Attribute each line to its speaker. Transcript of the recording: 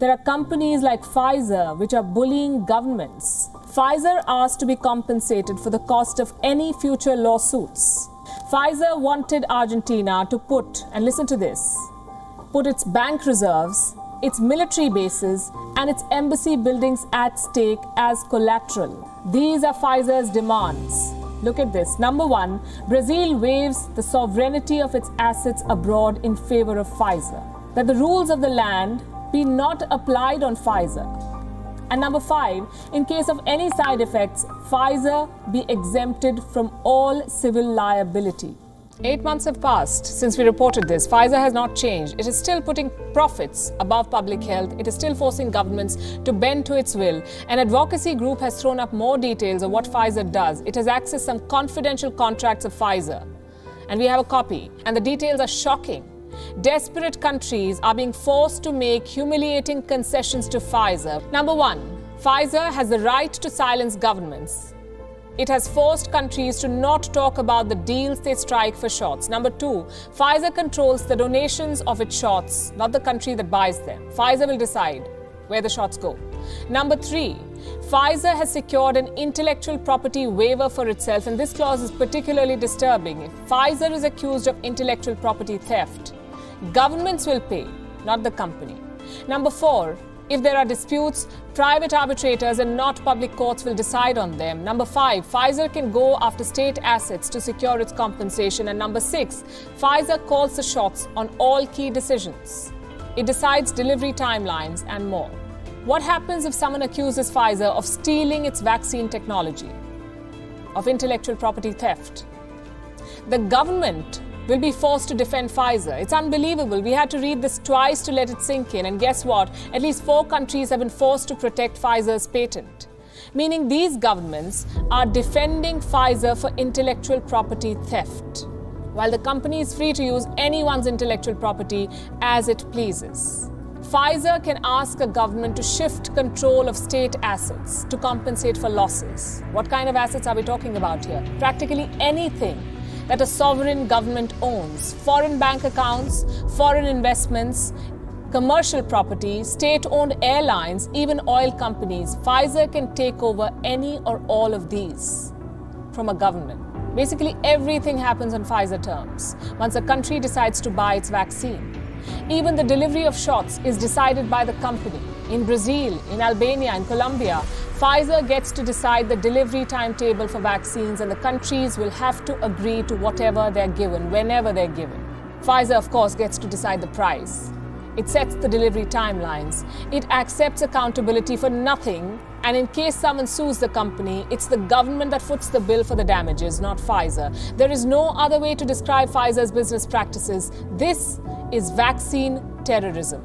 Speaker 1: There are companies like Pfizer which are bullying governments. Pfizer asked to be compensated for the cost of any future lawsuits. Pfizer wanted Argentina to put, and listen to this, put its bank reserves, its military bases, and its embassy buildings at stake as collateral. These are Pfizer's demands. Look at this. Number one, Brazil waives the sovereignty of its assets abroad in favor of Pfizer. That the rules of the land be not applied on Pfizer. And number five, in case of any side effects, Pfizer be exempted from all civil liability. 8 months have passed since we reported this. Pfizer has not changed. It is still putting profits above public health. It is still forcing governments to bend to its will. An advocacy group has thrown up more details of what Pfizer does. It has accessed some confidential contracts of Pfizer. And we have a copy. And the details are shocking. Desperate countries are being forced to make humiliating concessions to Pfizer. Number one, Pfizer has the right to silence governments. It has forced countries to not talk about the deals they strike for shots. Number two, Pfizer controls the donations of its shots, not the country that buys them. Pfizer will decide where the shots go. Number three, Pfizer has secured an intellectual property waiver for itself, and this clause is particularly disturbing. If Pfizer is accused of intellectual property theft, governments will pay, not the company. Number four, if there are disputes, private arbitrators and not public courts will decide on them. Number five, Pfizer can go after state assets to secure its compensation. And number six, Pfizer calls the shots on all key decisions. It decides delivery timelines and more. What happens if someone accuses Pfizer of stealing its vaccine technology, of intellectual property theft? The government will be forced to defend Pfizer. It's unbelievable. We had to read this twice to let it sink in. And guess what? At least 4 countries have been forced to protect Pfizer's patent. Meaning these governments are defending Pfizer for intellectual property theft, while the company is free to use anyone's intellectual property as it pleases. Pfizer can ask a government to shift control of state assets to compensate for losses. What kind of assets are we talking about here? Practically anything that a sovereign government owns. Foreign bank accounts, foreign investments, commercial property, state-owned airlines, even oil companies. Pfizer can take over any or all of these from a government. Basically, everything happens on Pfizer terms once a country decides to buy its vaccine. Even the delivery of shots is decided by the company. In Brazil, in Albania, in Colombia, Pfizer gets to decide the delivery timetable for vaccines, and the countries will have to agree to whatever they're given, whenever they're given. Pfizer, of course, gets to decide the price. It sets the delivery timelines. It accepts accountability for nothing, and in case someone sues the company, it's the government that foots the bill for the damages, not Pfizer. There is no other way to describe Pfizer's business practices. This is vaccine terrorism.